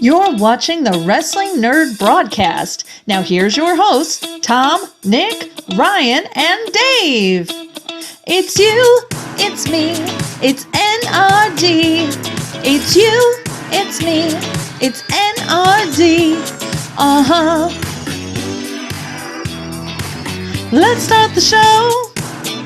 You're watching the Wrestling Nerd broadcast. Now here's your hosts, Tom, Nick, Ryan, and Dave. It's you, it's me, it's NRD. It's you, it's me, it's NRD. Uh-huh. Let's start the show.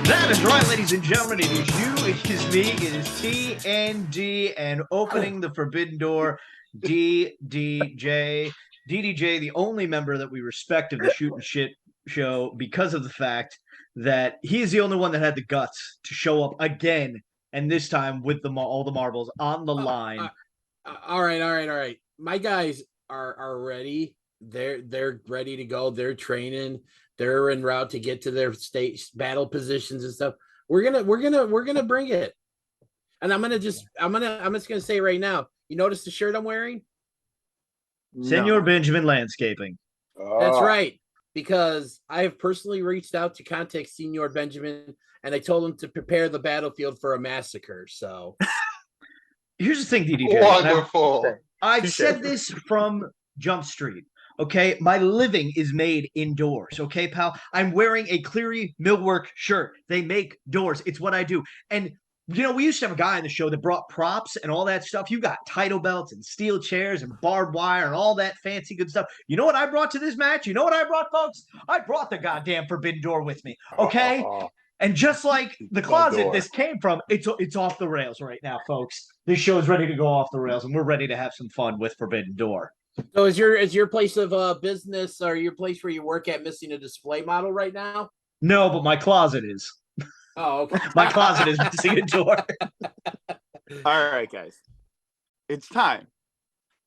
That is right, ladies and gentlemen. It is you, it is me, it is TND, and opening the forbidden door, DDJ. DDJ, the only member that we respect of the Shootin' Shit show because of the fact that he is the only one that had the guts to show up again, and this time with all the marbles on the line. All right. My guys are ready. They're ready to go. They're training. They're en route to get to their state battle positions and stuff. We're gonna bring it. And I'm just gonna say right now. You notice the shirt I'm wearing? Senor Benjamin Landscaping. That's right. Because I have personally reached out to contact Senor Benjamin, and I told him to prepare the battlefield for a massacre. So here's the thing, DDJ. Wonderful. I've said this from Jump Street. Okay, my living is made indoors. Okay, pal. I'm wearing a Cleary Millwork shirt. They make doors. It's what I do. And you know, we used to have a guy on the show that brought props and all that stuff. You got title belts and steel chairs and barbed wire and all that fancy good stuff. You know what I brought to this match? You know what I brought, folks? I brought the goddamn forbidden door with me. Okay. And just like the closet this came from, it's off the rails right now, folks. This show is ready to go off the rails, and we're ready to have some fun with Forbidden Door. So is your place of business or your place where you work at missing a display model right now? No, but my closet is. Oh, okay. My closet is missing a door. All right, guys. It's time.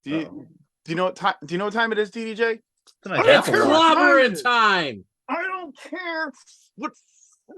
Do you know what time? Do you know what time it is, DDJ? It's clobbering time. I don't care what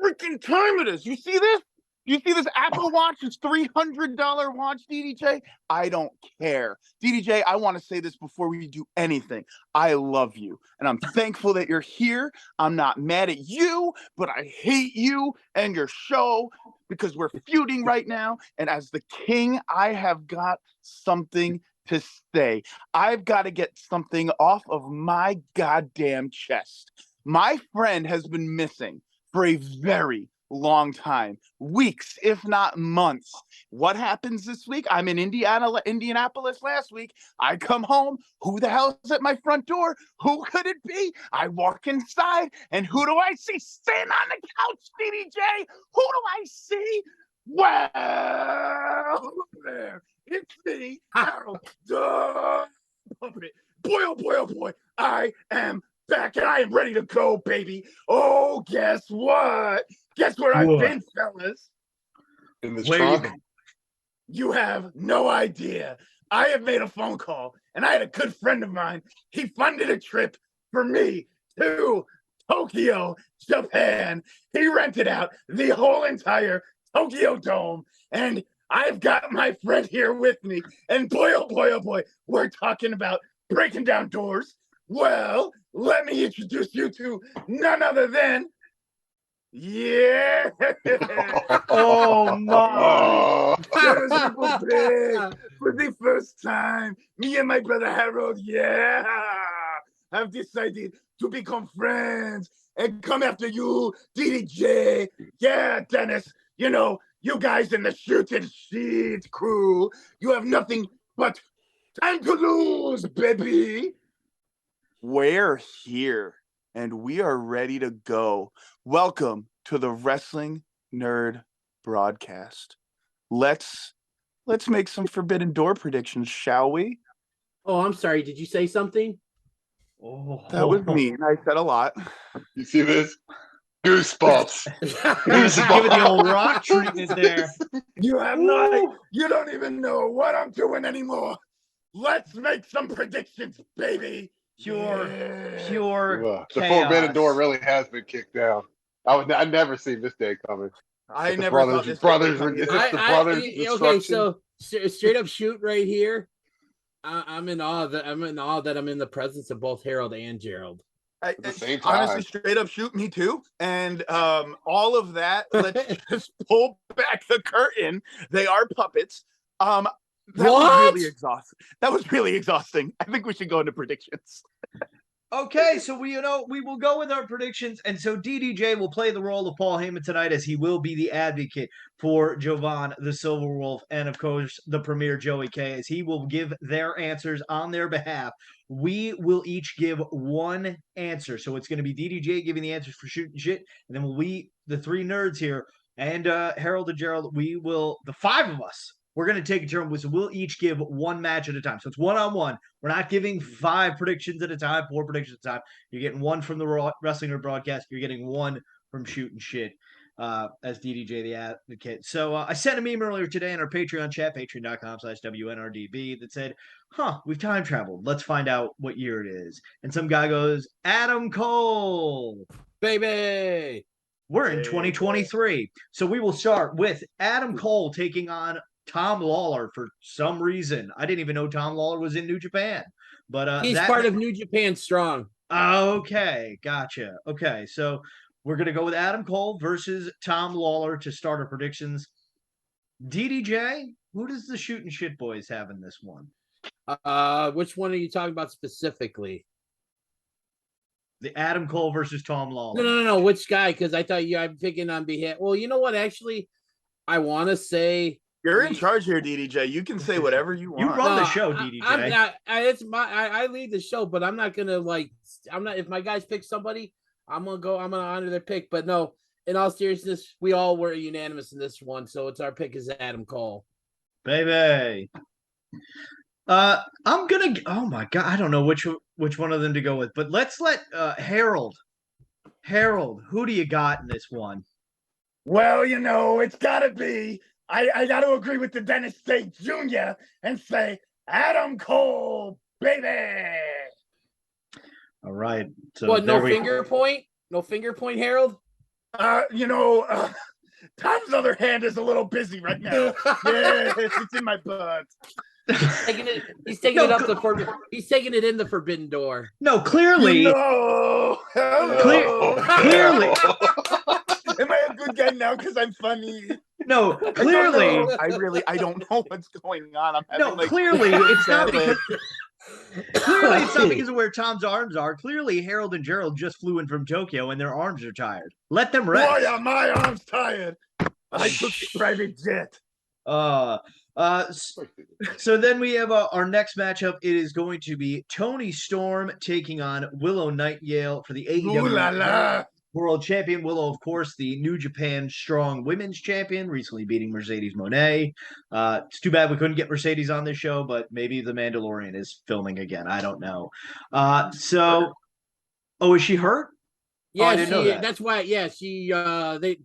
freaking time it is. You see this? You see this Apple Watch? It's $300 watch, DDJ. I don't care. DDJ, I want to say this before we do anything. I love you, and I'm thankful that you're here. I'm not mad at you, but I hate you and your show because we're feuding right now. And as the king, I have got something to say. I've got to get something off of my goddamn chest. My friend has been missing for a very long time, weeks, if not months. What happens this week? I'm in Indianapolis last week. I come home. Who the hell is at my front door? Who could it be? I walk inside, and who do I see sitting on the couch, DDJ? Who do I see? Well, there. It's me, Harold the Puppet. Boy, oh boy, oh boy. I am back, and I am ready to go, baby. Oh, guess what? Guess where I've been, fellas? In the trunk? You have no idea. I have made a phone call, and I had a good friend of mine. He funded a trip for me to Tokyo, Japan. He rented out the whole entire Tokyo Dome, and I've got my friend here with me. And boy, oh boy, we're talking about breaking down doors. Well, let me introduce you to none other than Oh my! For the first time, me and my brother Harold, have decided to become friends and come after you, DDJ. Yeah, Dennis, you know, you guys in the Shootin' Shit crew, you have nothing but time to lose, baby. We're here, and we are ready to go. Welcome to the Wrestling Nerd broadcast. Let's make some Forbidden Door predictions, shall we? Oh, I'm sorry. Did you say something? Oh, that was mean. I said a lot. You see this? Goosebumps. Giving the old rock treatment there. You don't even know what I'm doing anymore. Let's make some predictions, baby. Pure The chaos. Forbidden Door really has been kicked down. I never seen this day coming. I never thought this brothers. Okay, so straight up shoot right here. I'm in awe that I'm in the presence of both Harold and Gerald. At the same time. Honestly, straight up shoot me too. And all of that, let's just pull back the curtain. They are puppets. That was What? really exhausting. That was really exhausting. I think we should go into predictions. Okay, so we will go with our predictions, and so DDJ will play the role of Paul Heyman tonight, as he will be the advocate for Jovan the Silver Wolf, and of course the Premier Joey K, as he will give their answers on their behalf. We will each give one answer, so it's going to be DDJ giving the answers for Shootin' Shit, and then we, the three nerds here, and Harold and Gerald, we will, the five of us, we're going to take a turn. So we'll each give one match at a time. So it's one-on-one. We're not giving 5 predictions at a time, 4 predictions at a time. You're getting one from the Wrestling N.R.D broadcast. You're getting one from Shootin' Shit as DDJ the advocate. So I sent a meme earlier today in our Patreon chat, patreon.com/WNRDB, that said, we've time traveled. Let's find out what year it is. And some guy goes, Adam Cole. Baby. We're in 2023. So we will start with Adam Cole taking on Tom Lawler for some reason. I didn't even know Tom Lawler was in New Japan. But he's part of New Japan Strong. Okay, gotcha. Okay, so we're going to go with Adam Cole versus Tom Lawler to start our predictions. DDJ, who does the Shootin' Shit boys have in this one? Which one are you talking about specifically? The Adam Cole versus Tom Lawler. No. Which guy? Because I thought I'm picking on behalf. Well, you know what? Actually, I want to say you're in charge here, DDJ. You can say whatever you want. You run the show, DDJ. I'm not. I lead the show, but I'm not gonna I'm not. If my guys pick somebody, I'm gonna honor their pick. But no, in all seriousness, we all were unanimous in this one, so it's our pick is Adam Cole. Baby. I'm gonna. Oh my god, I don't know which one of them to go with, but let's let Harold. Harold, who do you got in this one? Well, it's gotta be. I got to agree with the Dennis State Jr. and say Adam Cole, baby. All right. So what? No finger point. No finger point, Harold. Tom's other hand is a little busy right now. Yes, it's in my butt. He's taking it up the forbidden. He's taking it in the forbidden door. No, clearly. No. Clearly. Am I a good guy now because I'm funny? No, clearly. I don't know what's going on. Clearly it's not because. Clearly, it's not because of where Tom's arms are. Clearly, Harold and Gerald just flew in from Tokyo and their arms are tired. Let them rest. Boy, are my arms tired. I took the private jet. So then we have our next matchup. It is going to be Toni Storm taking on Willow Nightingale for the AEW World Champion. Willow, of course, the New Japan Strong Women's Champion, recently beating Mercedes Moné. It's too bad we couldn't get Mercedes on this show, but maybe The Mandalorian is filming again. I don't know. Is she hurt? Yeah, I didn't know that. That's why. Yeah, she. They.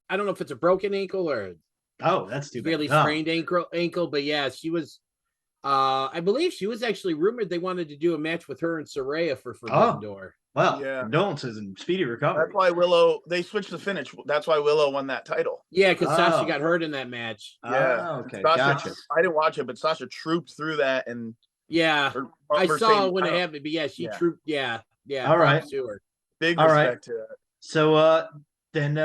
I don't know if it's a broken ankle or. Oh, that's too bad. Really sprained ankle, but yeah, she was. I believe she was actually rumored they wanted to do a match with her and Saraya for Forbidden Door. Well, condolences and speedy recovery. That's why Willow. They switched the finish. That's why Willow won that title. Yeah, because Sasha got hurt in that match. Yeah, okay, Sasha, gotcha. I didn't watch it, but Sasha trooped through that, and I saw when it happened. But yeah, she trooped. Yeah. All right, to her. Big respect to that. So then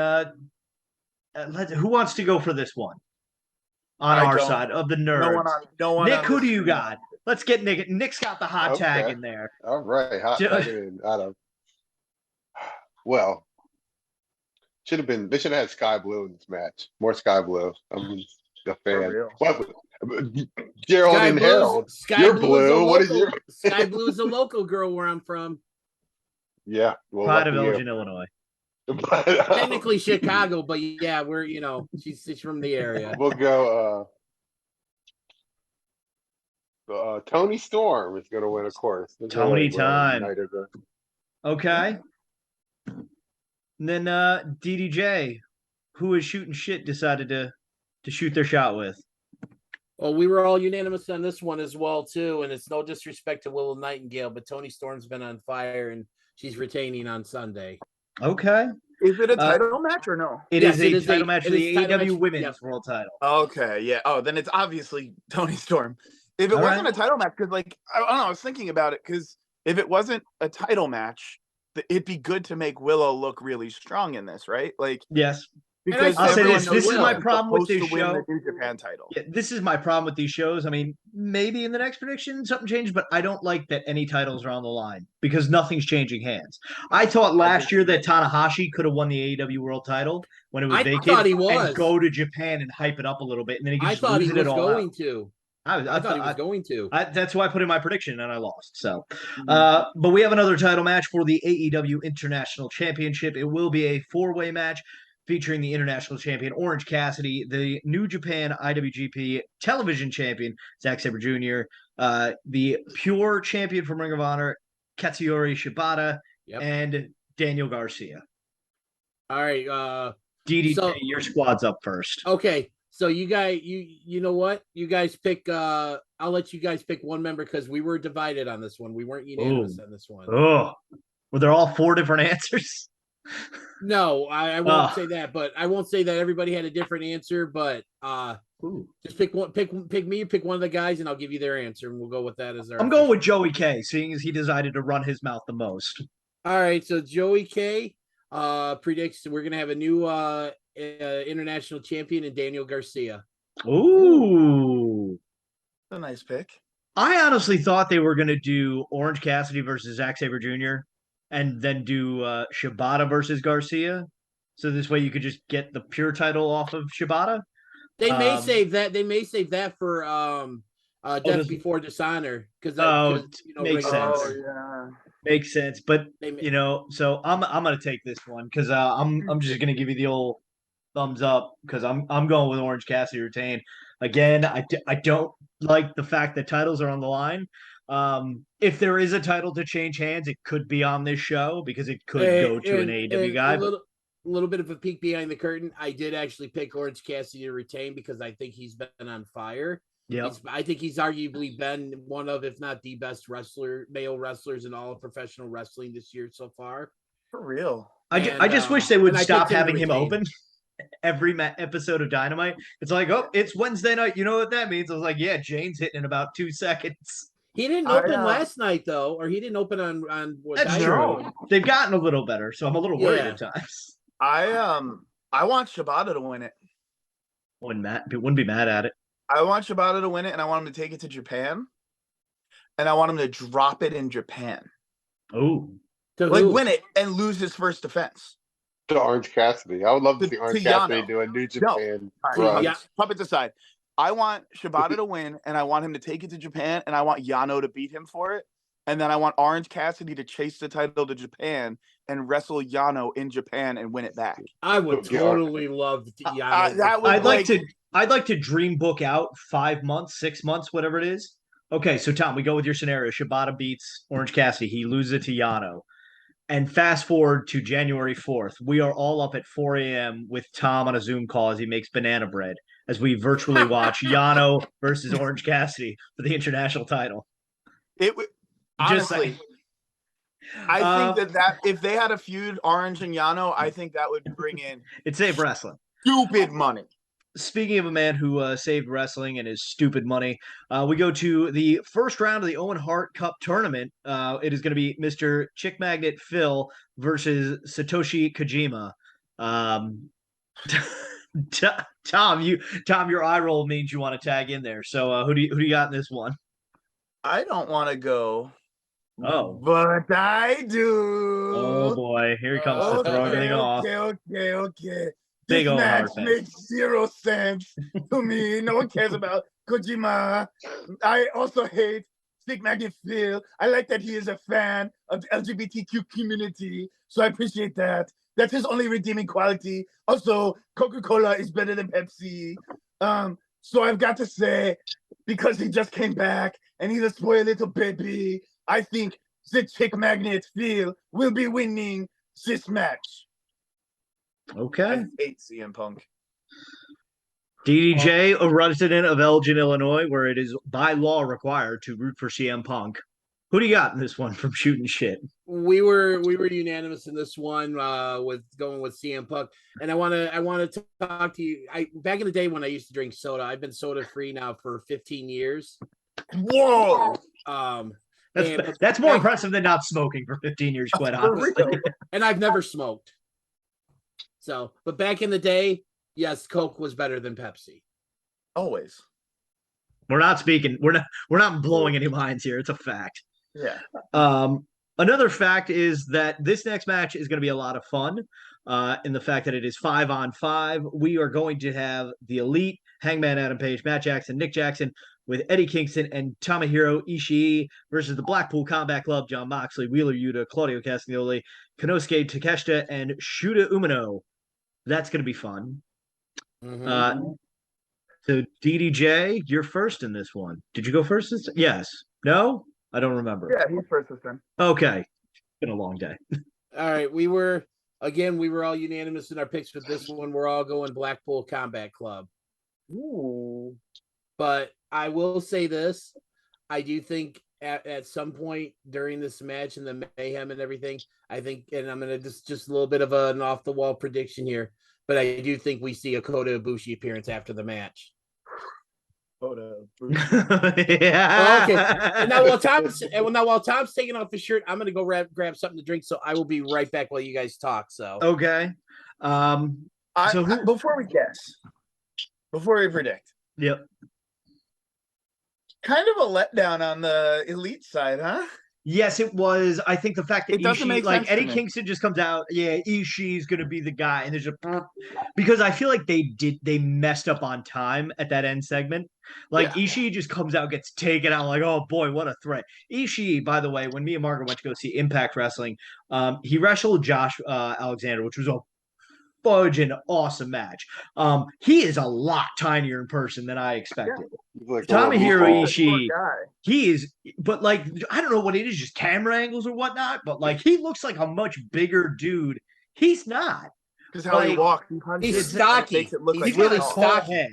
who wants to go for this one? On our side of the nerds. No one. Nick, who do you got? Let's get Nick. Nick's got the hot tag in there. All right, hot tag in Adam. Well, they should have had Sky Blue in this match. More Sky Blue. I'm a fan. Gerald and Harold. You're blue. What is your Sky Blue is a local girl where I'm from. Yeah. Well, Pride of Elgin, Illinois. Technically Chicago, but yeah, we're she's from the area. We'll go Toni Storm is gonna win, of course. Tony time. Okay. And then DDJ, who is Shootin' Shit, decided to shoot their shot with. Well, we were all unanimous on this one as well, too, and it's no disrespect to Willow Nightingale, but Toni Storm's been on fire and she's retaining on Sunday. Okay. Is it a title match or no? It is a title match for the AEW Women's World Title. Okay, yeah. Oh, then it's obviously Toni Storm. If it wasn't a title match, because I don't know, I was thinking about it, because if it wasn't a title match, it'd be good to make Willow look really strong in this, right? Yes. Because I'll say everyone this. This knows is my he's problem with supposed this to win show. the New Japan title. Yeah, this is my problem with these shows. I mean, maybe in the next prediction something changed, but I don't like that any titles are on the line because nothing's changing hands. I thought last year that Tanahashi could have won the AEW World Title when it was I vacated thought he was. and go to Japan and hype it up a little bit, and then he could I just thought he lose was it all going out. to. I thought he was going to. That's why I put in my prediction, and I lost. So, but we have another title match for the AEW International Championship. It will be a four-way match featuring the international champion Orange Cassidy, the New Japan IWGP Television Champion Zack Sabre Jr., the Pure Champion from Ring of Honor Katsuyori Shibata, and Daniel Garcia. All right, DDJ, your squad's up first. Okay. So you guys, you know what? You guys pick. I'll let you guys pick one member because we were divided on this one. We weren't unanimous on this one. Oh, were there all four different answers? No, I won't say that. But I won't say that everybody had a different answer. But just pick one. Pick me. Pick one of the guys, and I'll give you their answer, and we'll go with that as our. I'm going with Joey K, seeing as he decided to run his mouth the most. All right. So Joey K predicts we're gonna have a new international champion in Daniel Garcia. Ooh, a nice pick. I honestly thought they were going to do Orange Cassidy versus Zack Sabre Jr. and then do Shibata versus Garcia. So this way you could just get the pure title off of Shibata. They may save that. They may save that for Death Before Dishonor because makes sense. Oh, yeah. Makes sense, but so I'm gonna take this one because I'm just gonna give you the old thumbs up because I'm going with Orange Cassidy retain. Again, I don't like the fact that titles are on the line. If there is a title to change hands, it could be on this show because it could go to an AEW guy. A little bit of a peek behind the curtain. I did actually pick Orange Cassidy to retain because I think he's been on fire. Yeah, I think he's arguably been one of, if not the best male wrestlers in all of professional wrestling this year so far. For real. I just wish they would stop having him open every episode of Dynamite. It's like, oh, it's Wednesday night. You know what that means? I was like, yeah, Jane's hitting in about 2 seconds. He didn't open last night though, or he didn't open on. That's true. They've gotten a little better, so I'm a little worried at times. I want Shibata to win it. Wouldn't be mad at it. I want Shibata to win it, and I want him to take it to Japan, and I want him to drop it in Japan. Oh, win it and lose his first defense. To Orange Cassidy, I would love to see Orange Cassidy do a New Japan. Puppets aside, I want Shibata to win, and I want him to take it to Japan, and I want Yano to beat him for it, and then I want Orange Cassidy to chase the title to Japan and wrestle Yano in Japan and win it back. I would totally love Yano. I'd like to dream book out 5 months, 6 months, whatever it is. Okay, so Tom, we go with your scenario. Shibata beats Orange Cassidy. He loses it to Yano. And fast forward to January 4th. We are all up at 4 a.m. with Tom on a Zoom call as he makes banana bread as we virtually watch Yano versus Orange Cassidy for the international title. Honestly, I think that if they had a feud, Orange and Yano, I think that would bring in it'd save wrestling. Stupid money. Speaking of a man who saved wrestling and his stupid money, we go to the first round of the Owen Hart Cup tournament. It is going to be Mr. Chick Magnet Phil versus Satoshi Kojima. Tom, your eye roll means you want to tag in there. So who do you got in this one? I don't want to go. Oh, but I do. Oh boy, here he comes to throw everything off. Okay. Big this old match makes 0 sense to me. No one cares about Kojima. I also hate Stick Magnet Phil. I like that he is a fan of the LGBTQ community, so I appreciate that. That's his only redeeming quality. Also, Coca-Cola is better than Pepsi. So I've got to say, because he just came back and he's a spoiled little baby, I think the Chick Magnet Phil will be winning this match. Okay. I hate CM Punk. DDJ, a resident of Elgin, Illinois, where it is by law required to root for CM Punk. Who do you got in this one from Shootin' Shit? We were unanimous in this one with going with CM Punk, and I want to talk to you. Back in the day when I used to drink soda, I've been soda free now for 15 years. Whoa. That's more impressive than not smoking for 15 years, quite honestly. And I've never smoked. So, but back in the day, yes, Coke was better than Pepsi. Always. We're not blowing any minds here. It's a fact. Yeah. Another fact is that this next match is going to be a lot of fun. In the fact that it is 5-on-5. We are going to have the Elite, Hangman Adam Page, Matt Jackson, Nick Jackson, with Eddie Kingston and Tomohiro Ishii versus the Blackpool Combat Club, Jon Moxley, Wheeler Yuta, Claudio Castagnoli, Konosuke Takeshita, and Shuta Umino. That's going to be fun. So DDJ, you're first in this one. Did you go first? Yes. No? I don't remember. Yeah, he's first this time. Okay. It's been a long day. All right. We were all unanimous in our picks with this one. We're all going Blackpool Combat Club. Ooh. But I will say this. I do think at some point during this match and the mayhem and everything, I think, and I'm going to just a little bit of an off the wall prediction here, but I do think we see a Kota Ibushi appearance after the match. Kota Ibushi. Yeah. Okay. And now while Tom's taking off his shirt, I'm going to go grab something to drink. So I will be right back while you guys talk. So okay. Before we guess, before we predict. Yep. Kind of a letdown on the Elite side, huh? Yes, it was. I think the fact that it doesn't make like sense Eddie Kingston just comes out, yeah, Ishii's gonna be the guy, and there's because I feel like they messed up on time at that end segment. Like Ishii just comes out, gets taken out, like, oh boy, what a threat. Ishii, by the way, when me and Margaret went to go see Impact Wrestling, he wrestled Josh Alexander, which was a fudging awesome match. He is a lot tinier in person than I expected. Like Tomohiro Ishii, he is, but like, I don't know what it is, just camera angles or whatnot, but like, he looks like a much bigger dude. He's not. Because how he walks, he's stocky. He's really stocky.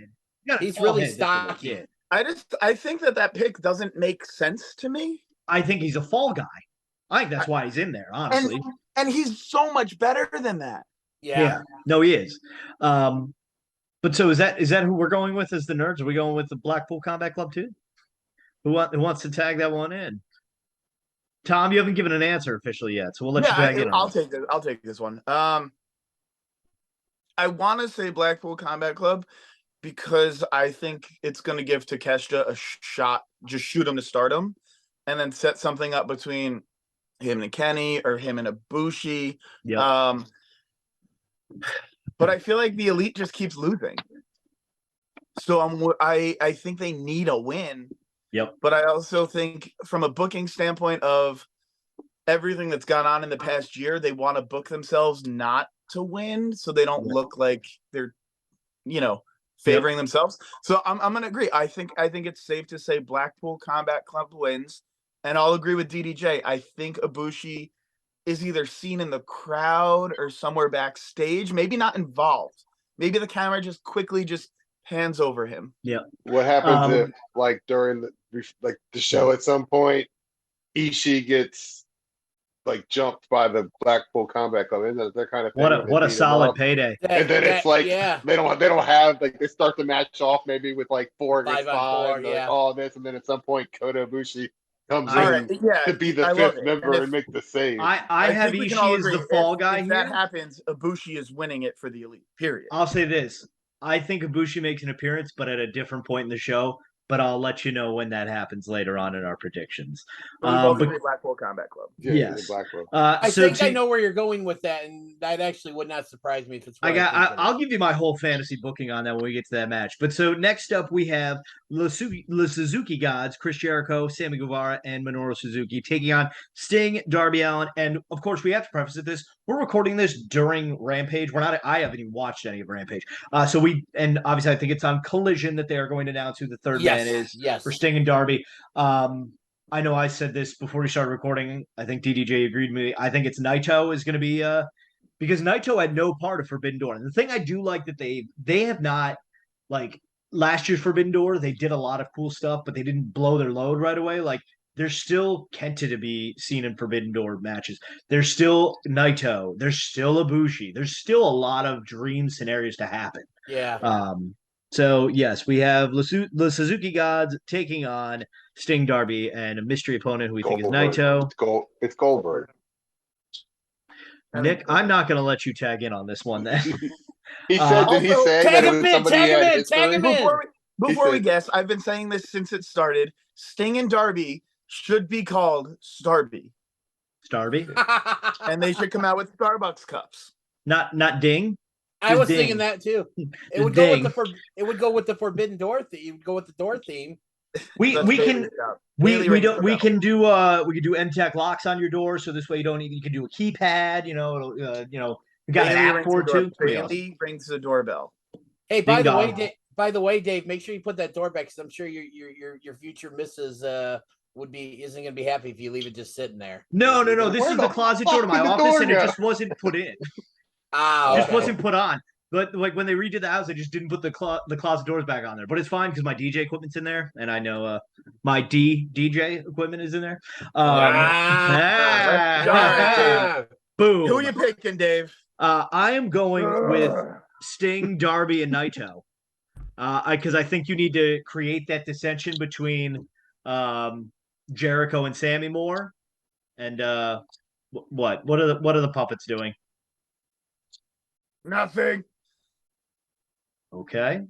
He's really stocky. I think that pick doesn't make sense to me. I think he's a fall guy. I think that's why he's in there, honestly. And he's so much better than that. Yeah. No, he is. But so is that who we're going with as the nerds? Are we going with the Blackpool Combat Club too? Who wants to tag that one in? Tom, you haven't given an answer officially yet, so we'll let you tag it in. I'll take this one. I want to say Blackpool Combat Club because I think it's going to give Takeshita a shot, just shoot him to stardom, and then set something up between him and Kenny or him and Ibushi. Yep. But I feel like the Elite just keeps losing. So I think they need a win. Yep. But I also think from a booking standpoint of everything that's gone on in the past year, they want to book themselves not to win so they don't look like they're, favoring themselves. So I'm going to agree. I think it's safe to say Blackpool Combat Club wins, and I'll agree with DDJ. I think Ibushi is either seen in the crowd or somewhere backstage, maybe not involved. Maybe the camera just quickly hands over him. Yeah. What happens if, like, during the show at some point, Ishii gets like jumped by the Blackpool Combat Club? Isn't that their kind of thing? What a solid payday! And then it's like they don't have, like, they start the match off maybe with like 4 against 5, like all this, and then at some point Kota Ibushi comes in to be the 5th member and make the save. I have Ishii as the fall guy. If that happens, Ibushi is winning it for the Elite. Period. I'll say this: I think Ibushi makes an appearance, but at a different point in the show. But I'll let you know when that happens later on in our predictions. But Blackpool Combat Club. Yes. I think I know where you're going with that, and that actually would not surprise me if it's. I'll give you my whole fantasy booking on that when we get to that match. But so next up we have the Suzuki Gods, Chris Jericho, Sammy Guevara, and Minoru Suzuki taking on Sting, Darby Allin, and of course we have to preface this. We're recording this during Rampage. I haven't even watched any of Rampage. And obviously I think it's on Collision that they are going to announce who the third man is for Sting and Darby. I know I said this before we started recording. I think DDJ agreed with me. I think it's Naito is going to be because Naito had no part of Forbidden Door. And the thing I do like that they have not, like, last year's Forbidden Door, they did a lot of cool stuff, but they didn't blow their load right away. Like, there's still Kenta to be seen in Forbidden Door matches. There's still Naito. There's still Ibushi. There's still a lot of dream scenarios to happen. Yeah. So, yes, we have the Suzuki Gods taking on Sting, Darby, and a mystery opponent who we think is Naito. It's Goldberg. Nick, I'm not going to let you tag in on this one then. He said, did he say tag that it him was in, somebody tag he him had in, tag history? him in. Before we said- guess, I've been saying this since it started. Sting and Darby should be called Starby, Starby? and they should come out with Starbucks cups. Not Ding? I Just was Ding. thinking that too. It would go with the Forbidden Door theme. It would go with the door theme. We That's can Bailey's job. we Bailey we rings don't the we bell. can do MTech locks on your door, so this way you can do a keypad. It'll, we got an Bailey app rings for the it door- too. Pretty awesome. Bailey rings the doorbell. Hey, Ding dong. by the way, Dave, make sure you put that door back because I'm sure your future missus isn't gonna be happy if you leave it just sitting there. No. This Where is the the closet fuck door to my did the office, door and it go? just wasn't put in. Ah, It just okay. wasn't put on. But like when they redid the house, they just didn't put the closet doors back on there. But it's fine because my DJ equipment's in there, and I know my DJ equipment is in there. Boom. Who are you picking, Dave? I am going with Sting, Darby, and Naito. Because I think you need to create that dissension between Jericho and Sammy more. And what are the puppets doing? Nothing. Okay.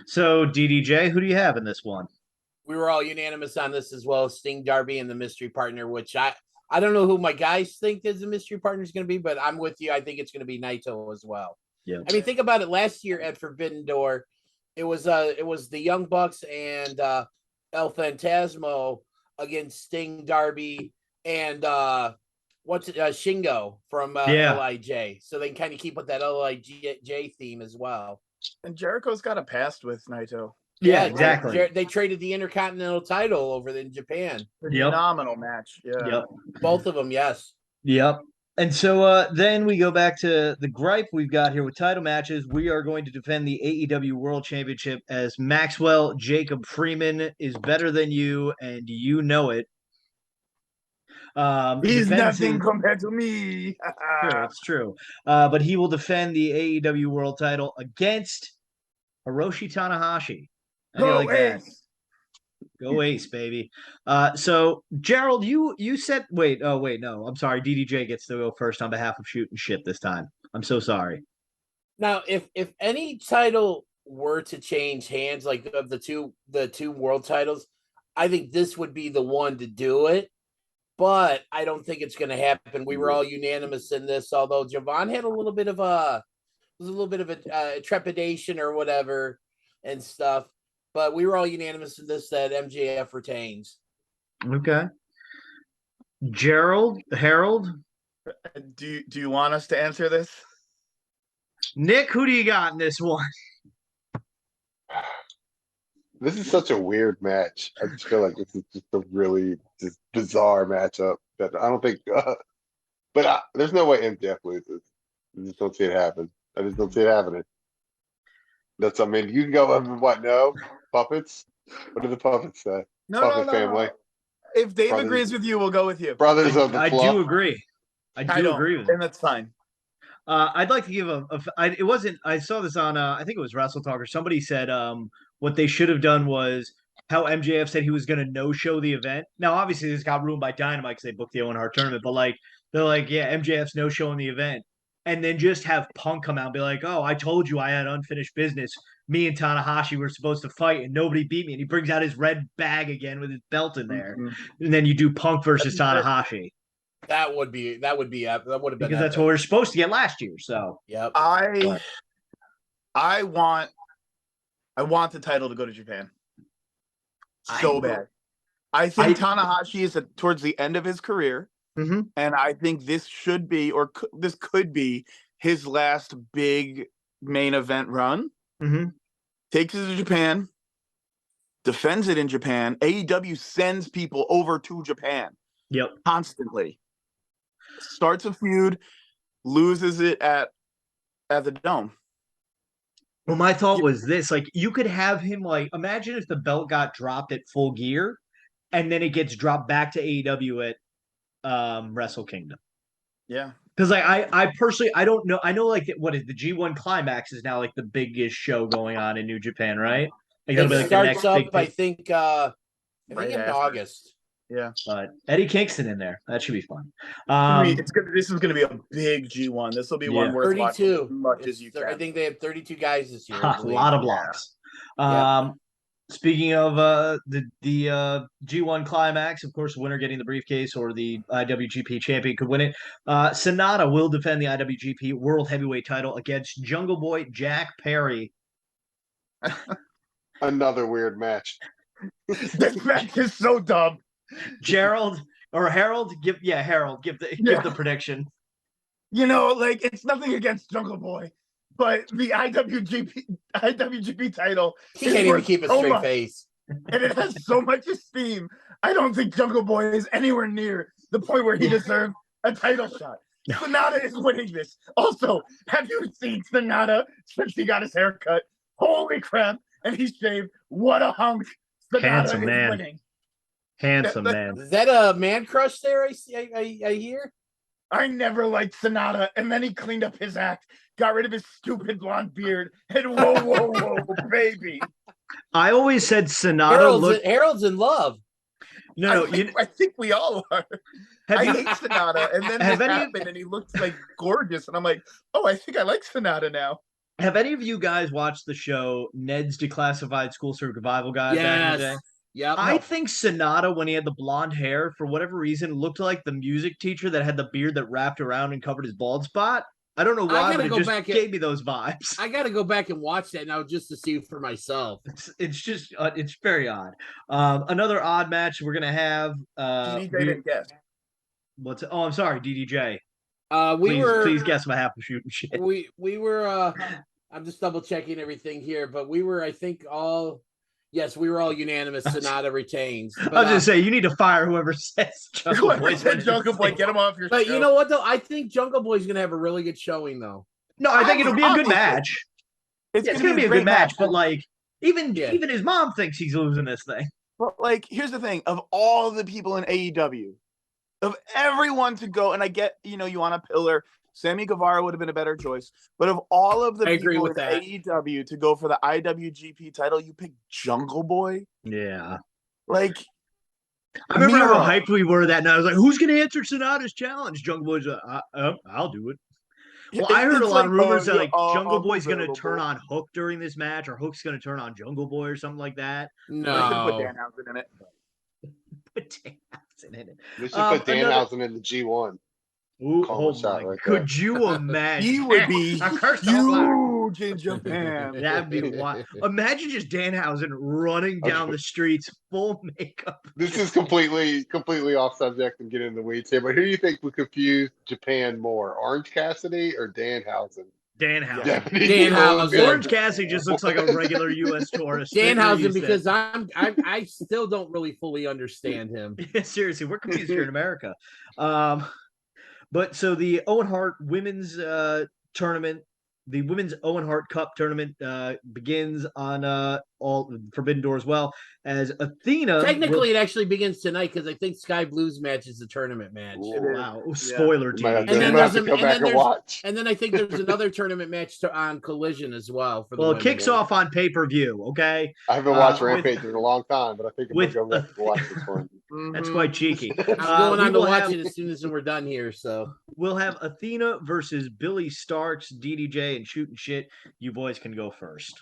So DDJ, who do you have in this one? We were all unanimous on this as well. Sting, Darby, and the mystery partner, which I don't know who my guys think is the mystery partner is going to be, but I'm with you. I think it's going to be Naito as well. Yeah. I mean, think about it. Last year at Forbidden Door, it was the Young Bucks and El Phantasmo against Sting, Darby, and Shingo from LIJ. So they can kind of keep with that LIJ theme as well. And Jericho's got a past with Naito. Yeah, exactly. They traded the Intercontinental title over in Japan. Phenomenal match. Yeah. Yep. Both of them, yes. Yep. And so then we go back to the gripe we've got here with title matches. We are going to defend the AEW World Championship as Maxwell Jacob Freeman is better than you, and you know it. He's nothing compared to me. True, it's true. But he will defend the AEW World title against Hiroshi Tanahashi. Go Ace. Go Ace, baby. So Gerald, you said no, I'm sorry. DDJ gets to go first on behalf of Shootin' Shit this time. I'm so sorry. Now, if any title were to change hands, like of the two world titles, I think this would be the one to do it. But I don't think it's going to happen. We were all unanimous in this, although Javon had a little bit of a trepidation or whatever and stuff. But we were all unanimous in this that MJF retains. Okay. Harold? Do you want us to answer this? Nick, who do you got in this one? This is such a weird match. I just feel like this is just a really just bizarre matchup that I don't think. There's no way MJF loses. I just don't see it happen. I just don't see it happening. You can go what? No puppets. What do the puppets say? Puppet family. If Dave agrees with you, we'll go with you. Brothers of the I do agree. I agree with and that's fine. I'd like to give I saw this on I think it was Wrestle Talk or somebody said what they should have done was how MJF said he was going to no-show the event. Now, obviously, this got ruined by Dynamite because they booked the Owen Hart tournament, but they're like, yeah, MJF's no-showing the event. And then just have Punk come out and be like, oh, I told you I had unfinished business. Me and Tanahashi were supposed to fight and nobody beat me. And he brings out his red bag again with his belt in there. Mm-hmm. And then you do Punk versus Tanahashi. That would have been because that's what we were supposed to get last year. So yep. I want the title to go to Japan so bad. I think Tanahashi is towards the end of his career, mm-hmm. and I think this should be this could be his last big main event run. Mm-hmm. Takes it to Japan, defends it in Japan. AEW sends people over to Japan. Yep, constantly. Starts a feud, loses it at the Dome. Well, my thought was this: you could have him imagine if the belt got dropped at Full Gear, and then it gets dropped back to AEW at Wrestle Kingdom. Yeah, because I personally I don't know. I know what is the G1 Climax is now the biggest show going on in New Japan, right? It starts up. I think in August. Yeah. But Eddie Kingston in there. That should be fun. This is gonna be a big G1. This will be one worth watching as 32. much as you can. I think they have 32 guys this year. A lot of blocks. Yep. Speaking of the G1 climax, of course, the winner getting the briefcase or the IWGP champion could win it. Sonata will defend the IWGP World Heavyweight title against Jungle Boy Jack Perry. Another weird match. This match is so dumb. Harold, give the prediction. You know, like, it's nothing against Jungle Boy, but the IWGP title He can't even keep a straight face. And it has so much esteem. I don't think Jungle Boy is anywhere near the point where he deserves a title shot. Sonata is winning this. Also, have you seen Sonata since he got his hair cut? Holy crap. And he's shaved. What a hunk. Sonata Handsome is man. winning. Handsome man. Is that a man crush there? I hear. I never liked Sonata, and then he cleaned up his act, got rid of his stupid blonde beard, and whoa, baby. I always said Sonata Harold's in love. No, I think we all are. I hate Sonata, and then this happened, and he looked like gorgeous, and I'm like, oh, I think I like Sonata now. Have any of you guys watched the show Ned's Declassified School Survival Guide back in the day? Yeah, I think Sonata, when he had the blonde hair, for whatever reason, looked like the music teacher that had the beard that wrapped around and covered his bald spot. I don't know why, but it just gave me those vibes. I got to go back and watch that now just to see for myself. It's just, it's very odd. Another odd match we're gonna have. DDJ didn't guess. Oh, I'm sorry, DDJ. Please guess my half of shooting shit. We were. I'm just double checking everything here, but we were, I think, all. Yes, we were all unanimous. Sonata retains. But, I was gonna say you need to fire whoever says Jungle Boy. Jungle Boy, get him off your show. But you know what though? I think Jungle Boy's gonna have a really good showing though. No, I think it'll be a good match. It's gonna be a good match, but like even his mom thinks he's losing this thing. But like, here's the thing: of all the people in AEW, of everyone to go, and I get, you want a pillar. Sammy Guevara would have been a better choice. But of all of the people in AEW to go for the IWGP title, you pick Jungle Boy? Yeah. Like, I remember how hyped we were that night. I was like, who's going to answer Sonata's challenge? Jungle Boy's like, I'll do it. Well, I heard a lot of rumors that like Jungle Boy's going to turn on Hook during this match, or Hook's going to turn on Jungle Boy or something like that. No. They should put Danhausen in it. They should put Danhausen in the G1. Ooh, could you imagine? He would be huge in Japan. That'd be wild. Imagine just Danhausen running down the streets, full makeup. This is completely off subject and getting in the weeds here, but who do you think would confuse Japan more, Orange Cassidy or Danhausen? Danhausen. Orange Cassidy just looks like a regular U.S. tourist. Danhausen, because I still don't really fully understand him. Yeah, seriously, we're confused here in America. But so the Owen Hart women's tournament, the women's Owen Hart Cup tournament begins on all Forbidden Door as well as Athena. Technically, it actually begins tonight because I think Sky Blue's match is the tournament match. Wow, spoiler team. And then I think there's another tournament match on Collision as well. For it kicks off on pay-per-view. Okay, I haven't watched Rampage in a long time, but I think I'm going to watch this one. That's quite cheeky. I'm going on to watch it as soon as we're done here. So we'll have Athena versus Billy Starks, DDJ, and Shootin' Shit. You boys can go first.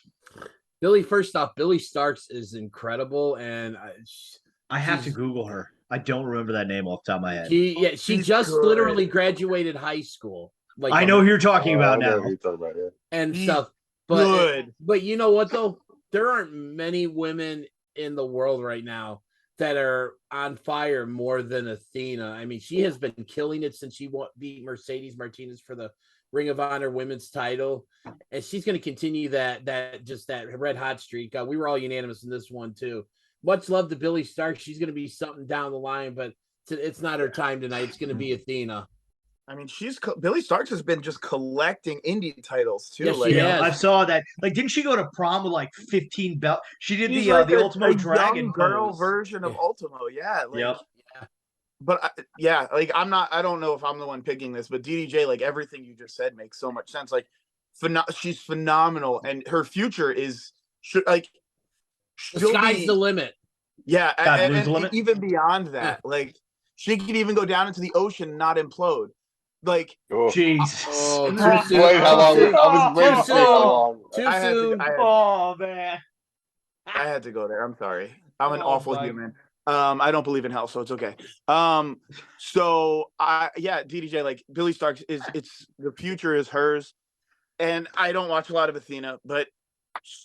First off, Billy Starks is incredible, and I have to Google her. I don't remember that name off the top of my head. She just literally graduated high school. Like I know who you're talking about now. And stuff. But you know what though? There aren't many women in the world right now that are on fire more than Athena. I mean, she has been killing it since she beat Mercedes Martinez for the Ring of Honor women's title, and she's going to continue that red hot streak. We were all unanimous in this one too. Much love to Billy Stark. She's going to be something down the line, but it's not her time tonight. It's going to be Athena. I mean, Billy Starks has been just collecting indie titles too. Yes, I saw that. Like, didn't she go to prom with like 15 belts? She did the Ultimo Dragon girl version of Ultimo. Yeah. Yep. But I don't know if I'm the one picking this, but DDJ, like everything you just said makes so much sense. Like, she's phenomenal, and her future is the sky's the limit. Yeah, God, lose and the limit? even beyond that, like she could even go down into the ocean and not implode. Like Oh. Jesus. Oh, And too then- soon. Wait, how long? Too soon. I was waiting Too to see how soon. long. Too I had soon. to, Oh man. I had to go there. I'm sorry. I'm an Oh, awful my- human. I don't believe in hell, so it's okay. So DDJ, like Billy Starks it's the future is hers. And I don't watch a lot of Athena, but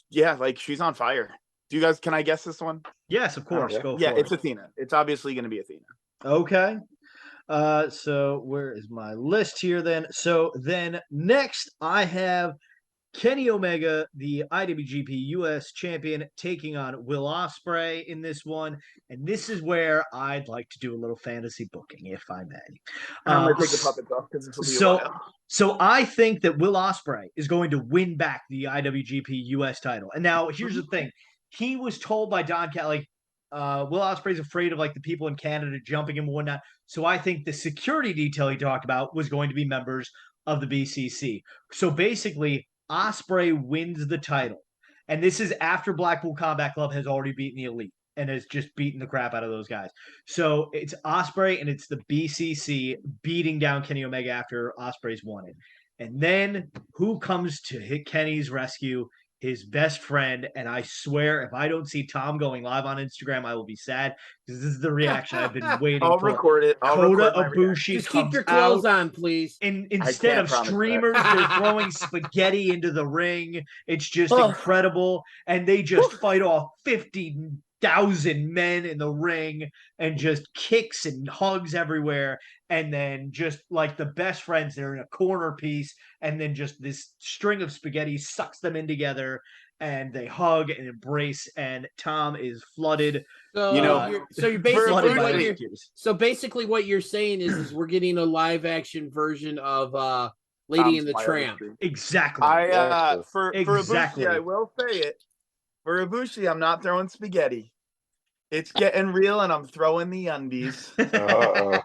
yeah, like she's on fire. Can I guess this one? Yes, of course. Go Yeah, for it's it. Athena. It's obviously gonna be Athena. Okay. So where is my list here then? So then next I have Kenny Omega, the IWGP US champion, taking on Will Ospreay in this one. And this is where I'd like to do a little fantasy booking, if I may. I'm gonna take the puppets off because this will be a while. So I think that Will Ospreay is going to win back the IWGP US title. And now here's the thing. He was told by Don Cat, like, Will Ospreay's afraid of like the people in Canada jumping him and whatnot. So I think the security detail he talked about was going to be members of the BCC. So basically, Ospreay wins the title. And this is after Blackpool Combat Club has already beaten the Elite and has just beaten the crap out of those guys. So it's Ospreay and it's the BCC beating down Kenny Omega after Ospreay's won it. And then who comes to hit Kenny's rescue? His best friend. And I swear, if I don't see Tom going live on Instagram, I will be sad because this is the reaction I've been waiting I'll for. record it. Kota Ibushi Just comes keep your clothes out. on, please. And instead can't of promise that. streamers, they're throwing spaghetti into the ring. It's just incredible. And they just fight off 50,000 men in the ring and just kicks and hugs everywhere. And then just like the best friends, they're in a corner piece. And then just this string of spaghetti sucks them in together. And they hug and embrace. And Tom is flooded. So you're basically Flooded by what you're, tears. so basically what you're saying is we're getting a live action version of Lady Tom's and the my Tramp. other stream. Exactly. For Exactly. Ibushi, I will say it. For Ibushi, I'm not throwing spaghetti. It's getting real, and I'm throwing the undies. Uh-oh.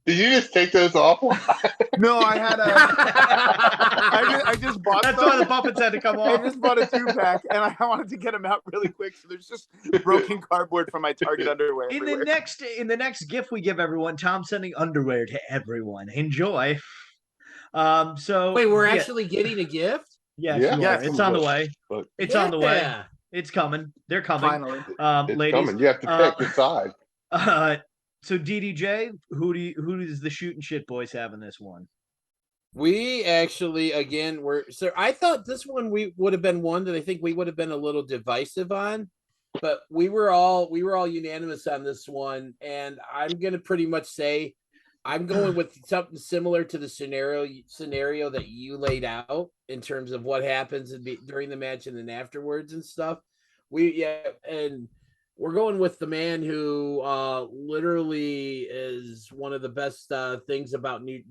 Did you just take those off? No, I had I just bought. That's some. why the puppets had to come I off. just bought a 2-pack, and I wanted to get them out really quick. So there's just broken cardboard from my Target underwear. In the next gift we give everyone, Tom's sending underwear to everyone. Enjoy. So Wait, we're actually getting a gift? Yes, Yeah. you Yes, are. It's on the way. Look, It's on the way. Yeah. It's coming. They're coming. Finally. it's Ladies. coming. You have to pick the side. So DDJ, who does the Shootin' Shit boys have in this one? We actually I thought this one we would have been one that I think we would have been a little divisive on, but we were all unanimous on this one, and I'm gonna pretty much say I'm going with something similar to the scenario that you laid out in terms of what happens during the match and then afterwards and stuff. And we're going with the man who literally is one of the best things about the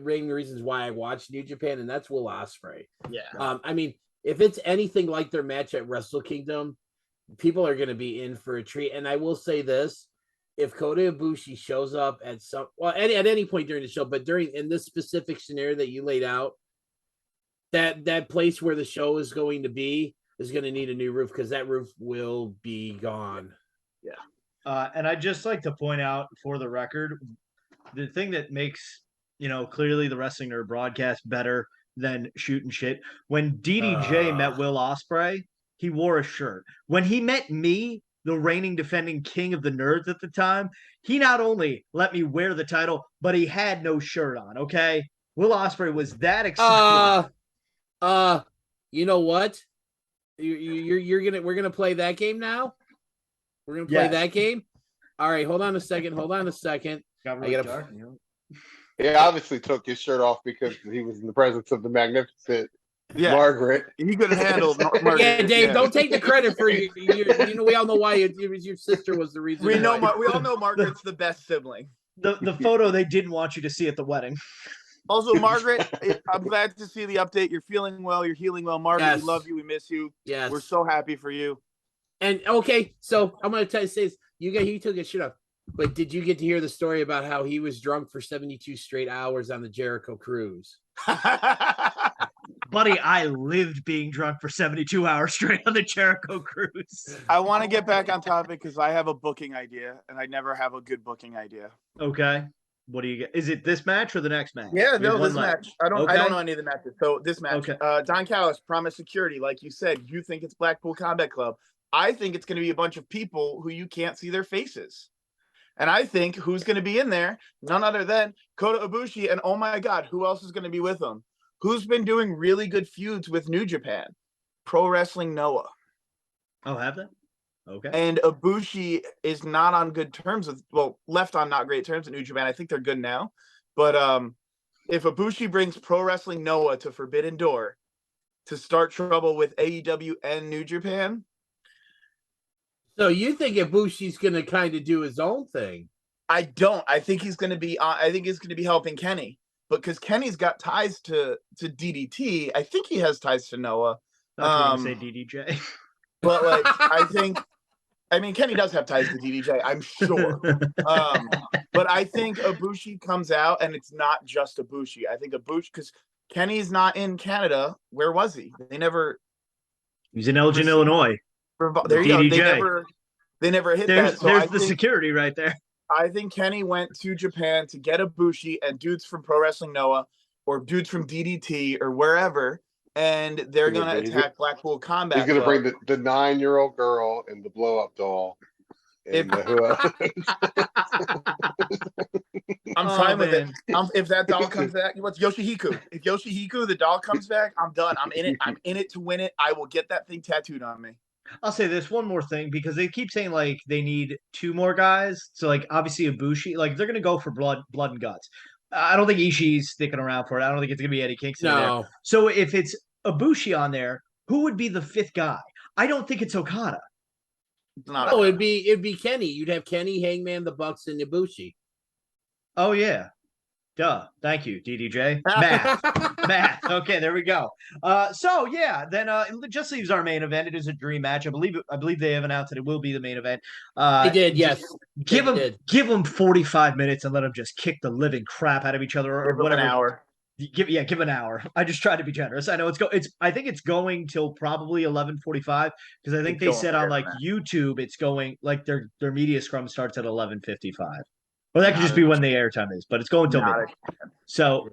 reasons why I watch New Japan, and that's Will Ospreay. Yeah. I mean, if it's anything like their match at Wrestle Kingdom, people are going to be in for a treat. And I will say this. If Kota Ibushi shows up at any point during the show, but in this specific scenario that you laid out, that place where the show is going to be is going to need a new roof because that roof will be gone. Yeah. And I'd just like to point out for the record, the thing that makes, clearly the Wrestling N.R.D. broadcast better than Shootin' Shit. When DDJ met Will Ospreay, he wore a shirt. When he met me, the reigning defending king of the nerds at the time, he not only let me wear the title, but he had no shirt on, okay? Will Ospreay was that excited. You know what? We're gonna play that game now. We're gonna play that game. All right, hold on a second. Got really dark. He obviously took his shirt off because he was in the presence of the magnificent Margaret. He could have handled Margaret. Yeah, Dave, don't take the credit for you. We all know why your sister was the reason. We all know Margaret's the best sibling. The photo they didn't want you to see at the wedding. Also, Margaret, I'm glad to see the update. You're feeling well. You're healing well. Margaret, Yes. we love you. We miss you. Yes. We're so happy for you. And okay, so I'm going to say this. You took his shit off. But did you get to hear the story about how he was drunk for 72 straight hours on the Jericho cruise? Buddy, I lived being drunk for 72 hours straight on the Jericho cruise. I want to get back on topic because I have a booking idea, and I never have a good booking idea. Okay. What do you get? Is it this match or the next match? Yeah, We have no, one this left. match. I don't Okay. know any of the matches. So this match, Okay. Don Callis, Promise Security. Like you said, you think it's Blackpool Combat Club. I think it's going to be a bunch of people who you can't see their faces. And I think who's going to be in there? None other than Kota Ibushi. And oh my God, who else is going to be with him? Who's been doing really good feuds with New Japan? Pro Wrestling Noah. Oh, have they? Okay. And Ibushi is not on good terms with, well, left on not great terms at New Japan. I think they're good now. But if Ibushi brings Pro Wrestling Noah to Forbidden Door to start trouble with AEW and New Japan. So you think Ibushi's going to kind of do his own thing? I don't. I think he's going to be helping Kenny. Because Kenny's got ties to DDT. I think he has ties to Noah. Not say DDJ. But like, I mean, Kenny does have ties to DDJ, I'm sure. But I think Ibushi comes out, and it's not just Ibushi. I think Ibushi, because Kenny's not in Canada. Where was he? They never. He's in Elgin, Illinois. There you DDJ. go. They never hit There's that. So there's the security right there. I think Kenny went to Japan to get Ibushi and dudes from Pro Wrestling Noah or dudes from DDT or wherever, and they're going to attack Blackpool Combat He's going to Club. bring the 9-year-old girl and the blow-up doll. And I'm fine with it. If that doll comes back, what's Yoshihiko? If Yoshihiko, the doll comes back, I'm done. I'm in it. I'm in it to win it. I will get that thing tattooed on me. I'll say this one more thing because they keep saying like they need 2 more guys. So like obviously Ibushi, like they're gonna go for blood and guts. I don't think Ishii's sticking around for it. I don't think it's gonna be Eddie Kingston. No. There. So if it's Ibushi on there, who would be the 5th guy? I don't think it's Okada. Oh, it'd be Kenny. You'd have Kenny, Hangman, the Bucks, and Ibushi. Oh yeah. Duh. Thank you, DDJ. Math. Okay, there we go. So yeah, then it just leaves our main event. It is a dream match. I believe they have announced that it will be the main event. They did, yes. Give them 45 minutes and let them just kick the living crap out of each other or whatever. An hour. Give an hour. I just tried to be generous. I know I think it's going till probably 11:45 because I think they said on like YouTube it's going like their media scrum starts at 11:55. Or that could just be when the airtime is, but it's going till midnight. So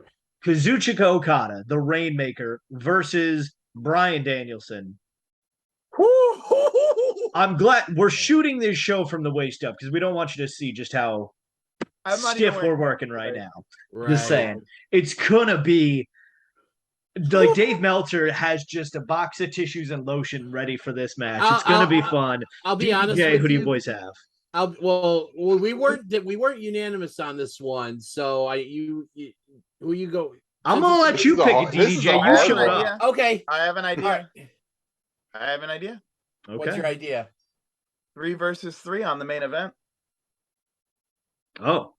Kazuchika Okada, the Rainmaker, versus Bryan Danielson. I'm glad we're shooting this show from the waist up because we don't want you to see just how stiff we're working right now. Right. Just saying. It's gonna be like Dave Meltzer has just a box of tissues and lotion ready for this match. It's gonna be fun. I'll be honest with who do you boys have? Well, we weren't unanimous on this one, so who you go? I'm gonna let you pick it, DDJ. You showed up. Okay, I have an idea. Okay. What's your idea? 3 versus 3 on the main event. Oh.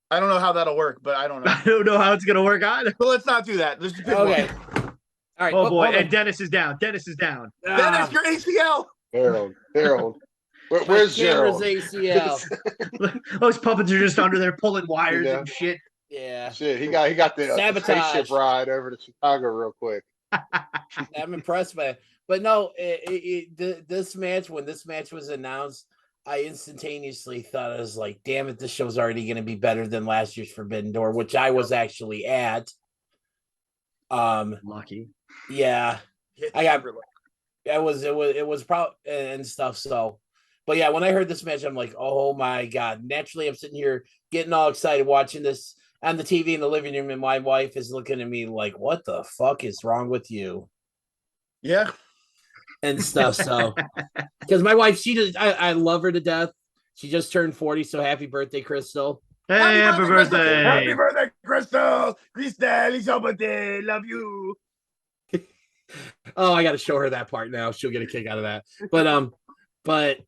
I don't know how that'll work, but I don't know. I don't know how it's gonna work either. But let's not do that. Let's just pick okay. one. All right. Oh boy, and Dennis is down. Dennis, your ACL. Harold. Where's Gerald? ACL? Those puppets are just under there pulling wires and shit. Yeah. Shit, he got the spaceship ride over to Chicago real quick. I'm impressed by it. But no, this match, when this match was announced, I instantaneously thought, I was like, damn it, this show's already going to be better than last year's Forbidden Door, which I was actually at. Lucky. Yeah. It was probably and stuff. So, but yeah, when I heard this match, I'm like, oh my God. Naturally, I'm sitting here getting all excited watching this on the TV in the living room, and my wife is looking at me like, what the fuck is wrong with you? Yeah. And stuff. So, because my wife, I love her to death. She just turned 40. So happy birthday, Crystal. Hey, happy birthday. Happy birthday, Crystal. Crystal, it's your birthday. Love you. Oh, I got to show her that part now. She'll get a kick out of that. But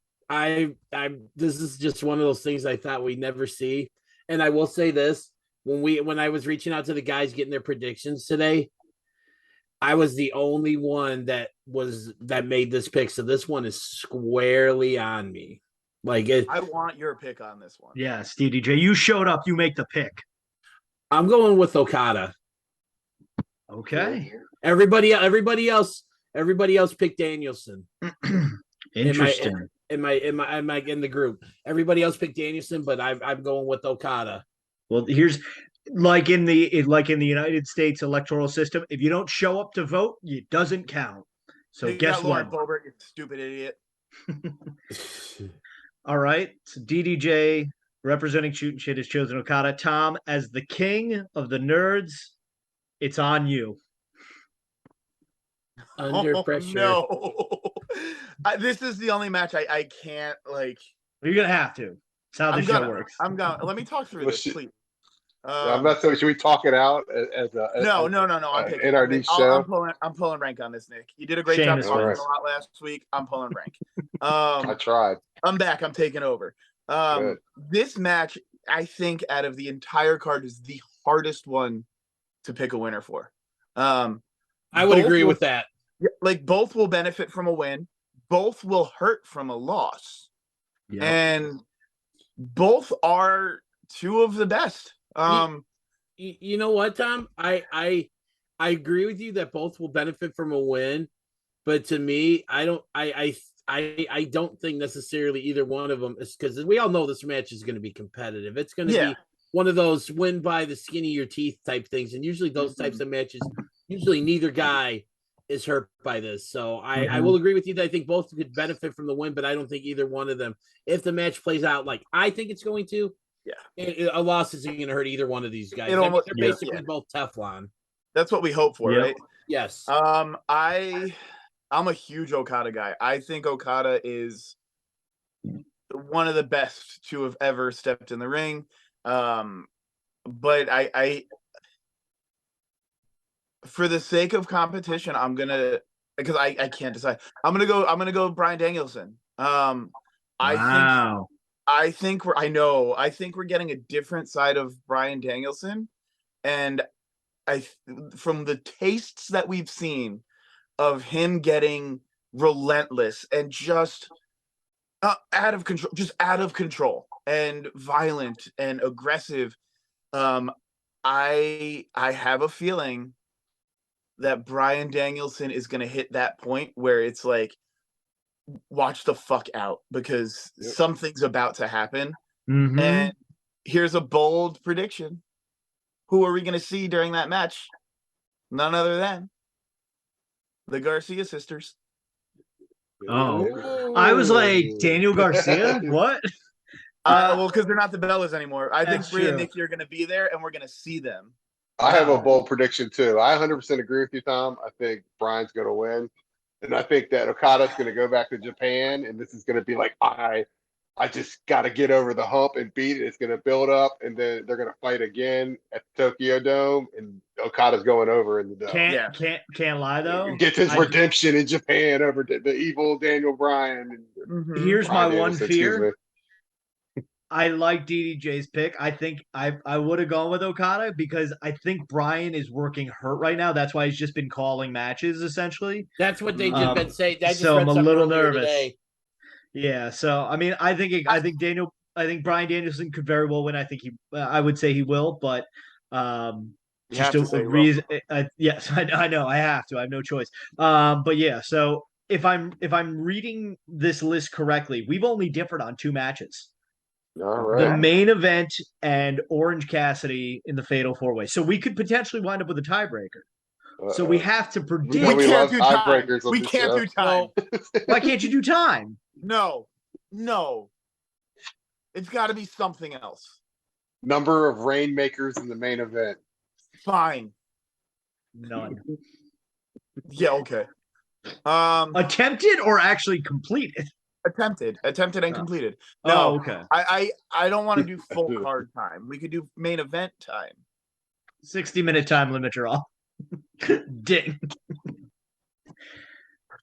this is just one of those things I thought we'd never see. And I will say this, when I was reaching out to the guys getting their predictions today, I was the only one that made this pick. So this one is squarely on me. I want your pick on this one. Yes, DDJ, you showed up. You make the pick. I'm going with Okada. Okay. Everybody else picked Danielson. Interesting. In the group. Everybody else picked Danielson, but I'm going with Okada. Well, here's like in the United States electoral system, if you don't show up to vote, it doesn't count. So You guess got Lauren what? Boebert, you stupid idiot. All right. So DDJ representing Shootin' Shit has chosen Okada. Tom, as the king of the nerds, it's on you. Under pressure. No. This is the only match I can't like. You're gonna have to. That's how the show works. I'm gonna let me talk through this, please. I'm not so. Should we talk it out as a No. an I'm picking. NRD show? I'm pulling rank on this, Nick. You did a great Shameless job talking right. a lot last week. I'm pulling rank. I tried. I'm back. I'm taking over. Good. This match, I think, out of the entire card, is the hardest one to pick a winner for. I would agree with that. Like, both will benefit from a win. Both will hurt from a loss. Yep. And both are two of the best. You know what, Tom? I agree with you that both will benefit from a win, but to me, I don't think necessarily either one of them is, because we all know this match is going to be competitive. It's going to be one of those win by the skin of your teeth type things, and usually those types of matches, usually neither guy is hurt by this. So I will agree with you that I think both could benefit from the win, but I don't think either one of them, if the match plays out like I think it's going to, a loss isn't going to hurt either one of these guys. They're basically both Teflon. That's what we hope for, right? Yes. I'm a huge Okada guy. I think Okada is one of the best to have ever stepped in the ring. But I for the sake of competition, I'm gonna, because I can't decide. I'm gonna go Bryan Danielson. I think we're getting a different side of Bryan Danielson, and from the tastes that we've seen of him getting relentless and just out of control and violent and aggressive, I have a feeling that Bryan Danielson is going to hit that point where it's like, watch the fuck out, because something's about to happen. And here's a bold prediction. Who are we going to see during that match? None other than the Garcia sisters. Oh, I was like, Daniel Garcia? What? Well, because they're not the Bellas anymore. I think Brie and true. Nikki are going to be there, and we're going to see them. I have a bold prediction too. I 100% agree with you, Tom. I think Brian's going to win, and I think that Okada's going to go back to Japan, and this is going to be like, I just got to get over the hump and beat it. It's going to build up, and then they're going to fight again at the Tokyo Dome, and Okada's going over in the dome. Can't lie though. Gets his redemption in Japan over the evil Daniel Bryan. Here's my one fear. Me. I like DDJ's pick. I think I would have gone with Okada, because I think Bryan is working hurt right now. That's why he's just been calling matches, essentially. That's what they just been saying. So I'm a little nervous. Today. Yeah. So I mean, I think Bryan Danielson could very well win. I would say he will, but just a reason. Yes, I know. I have to. I have no choice. But yeah. So if I'm reading this list correctly, we've only differed on 2 matches. All right. The main event and Orange Cassidy in the Fatal 4-Way. So we could potentially wind up with a tiebreaker. So we have to predict. We can't do tiebreakers. We can't do time. Why can't you do time? No. It's got to be something else. Number of rainmakers in the main event. Fine. None. Yeah. Okay. Attempted or actually completed? Attempted and completed. No, okay. I don't want to do full card time. We could do main event time. 60-minute time limit draw. Ding.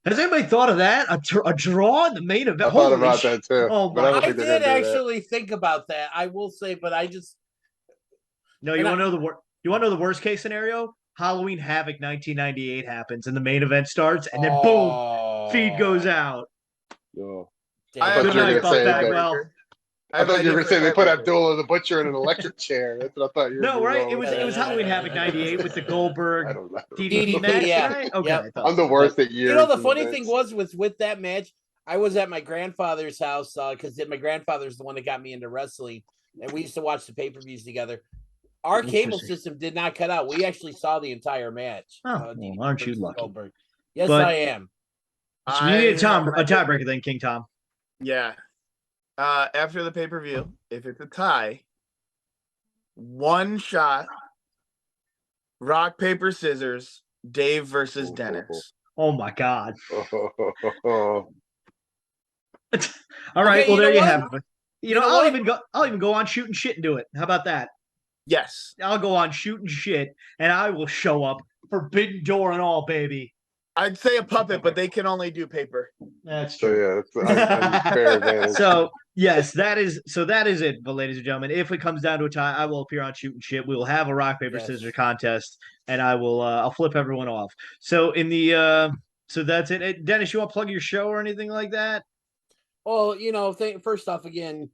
Has anybody thought of that? A draw in the main event? I thought about that too. Oh, I did actually think about that. I will say, but I just no. You want to know the worst case scenario? Halloween Havoc 1998 happens, and the main event starts, and then boom, feed goes out. Oh. I Good night, Buff Bagwell. I thought you were going to say they put tiebreaker. Abdullah the Butcher in an electric chair. That's what I thought you were No, right? going It was with. Halloween Havoc '98 with the Goldberg I don't know. DDP match, yeah. right? Okay, Yep. I thought I'm the so. worst at years. You know, the and funny events. thing was with that match, I was at my grandfather's house because my grandfather's the one that got me into wrestling, and we used to watch the pay-per-views together. Our cable Interesting. system did not cut out. We actually saw the entire match. Oh, well, aren't you versus lucky? Goldberg. Yes, But- I am. So you need a have my tiebreaker then, King Tom. Yeah. After the pay-per-view, if it's a tie, one shot, rock, paper, scissors, Dave versus Dennis. Oh my God! Oh, All right, Okay, well you there know you what? have it. You know, know I'll what? even go on shooting shit and do it. How about that? Yes. I'll go on shooting shit, and I will show up, forbidden door and all, baby. I'd say a puppet, but they can only do paper. That's so true. yeah, I'm fair advantage. So yes, that is it. But ladies and gentlemen, if it comes down to a tie, I will appear on shooting shit. We will have a rock paper Yes. scissors contest, and I'll flip everyone off. So in the so that's it. Hey, Dennis, you want to plug your show or anything like that? Well, you know, first off, again,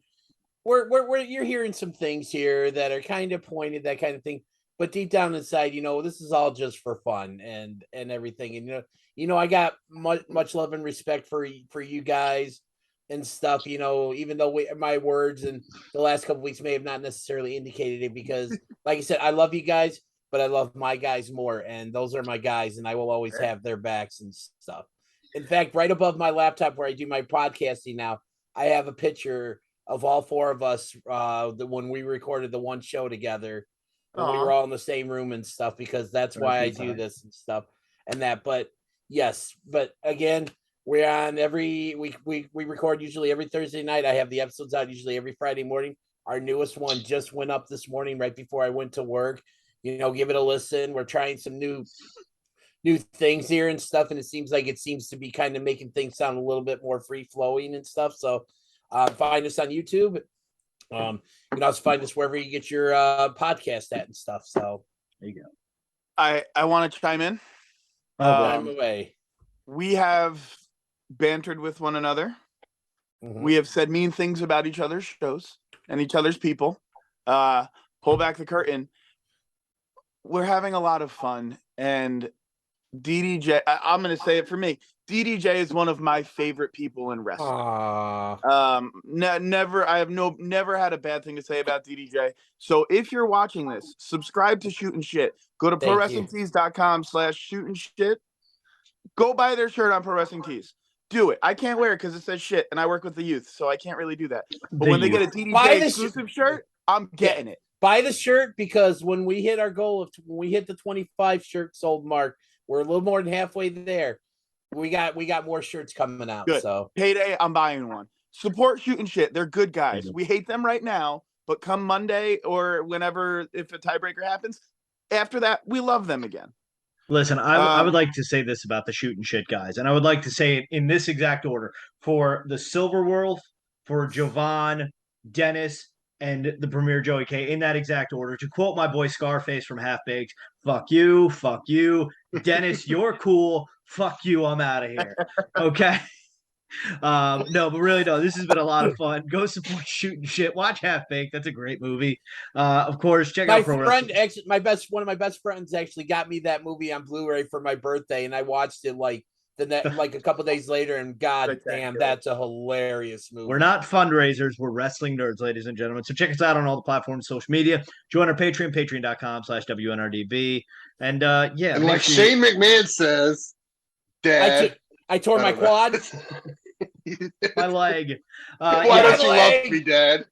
we're you're hearing some things here that are kind of pointed, that kind of thing. But deep down inside, you know, this is all just for fun and everything. And you know, I got much love and respect for you guys and stuff. You know, even though my words in the last couple weeks may have not necessarily indicated it, because, like I said, I love you guys, but I love my guys more, and those are my guys, and I will always have their backs and stuff. In fact, right above my laptop where I do my podcasting now, I have a picture of all four of us when we recorded the one show together. When we were all in the same room and stuff, because that's why I do this and stuff and that. But yes, but again, we're on we record usually every Thursday night. I have the episodes out usually every Friday morning. Our newest one just went up this morning right before I went to work. You know, give it a listen. We're trying some new things here and stuff, and it seems to be kind of making things sound a little bit more free flowing and stuff. So find us on YouTube. You can also find us wherever you get your podcast at and stuff. So there you go. I want to chime in. I'm away. We have bantered with one another. Mm-hmm. We have said mean things about each other's shows and each other's people. Pull back the curtain. We're having a lot of fun, and DDJ, I'm going to say it for me. DDJ is one of my favorite people in wrestling. Never had a bad thing to say about DDJ. So if you're watching this, subscribe to Shootin' Shit. Go to ProWrestlingTees.com/shootin' shit. Go buy their shirt on Pro Wrestling Tees. Do it. I can't wear it because it says shit, and I work with the youth, so I can't really do that. But when they get a DDJ exclusive shirt, I'm getting it. Buy the shirt, because when we hit our goal when we hit the 25 shirt sold mark, we're a little more than halfway there. We got more shirts coming out. Good. So Payday, I'm buying one. Support Shootin' Shit. They're good guys. We hate them right now, but come Monday or whenever, if a tiebreaker happens, after that, we love them again. Listen, I would like to say this about the shooting shit guys, and I would like to say it in this exact order: for the Silver Wolf, for Jovan, Dennis, and the Premier Joey K, in that exact order. To quote my boy Scarface from Half Baked, fuck you, Dennis, you're cool, fuck you, I'm out of here. Okay. No, but really, no, this has been a lot of fun. Go support Shooting Shit. Watch Half Baked. That's a great movie. Of course, check out Pro Wrestling. Actually, one of my best friends actually got me that movie on Blu-ray for my birthday, and I watched it like a couple days later, and god damn, that's a hilarious movie. We're not fundraisers, we're wrestling nerds, ladies and gentlemen. So check us out on all the platforms, social media. Join our Patreon, patreon.com/WNRDB. And yeah. And like Shane McMahon says, Dad, I tore my quad. My leg. Why don't you love me, Dad?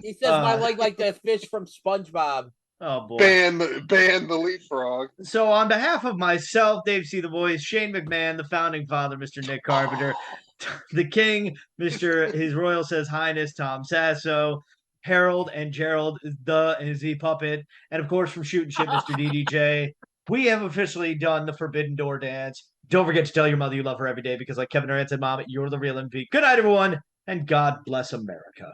He says my leg like the fish from SpongeBob. Oh boy. Ban the leapfrog. So on behalf of myself, DaveCTheVoice, Shane McMahon, the founding father, Mr. Nick Carpenter, the king, Mr. His Royal Says Highness, Tom Sasso, Harold and Gerald, the Z Puppet, and of course from Shooting Shit, Mr. DDJ, we have officially done the Forbidden Door dance. Don't forget to tell your mother you love her every day, because like Kevin Durant said, Mom, you're the real MVP. Good night, everyone, and God bless America.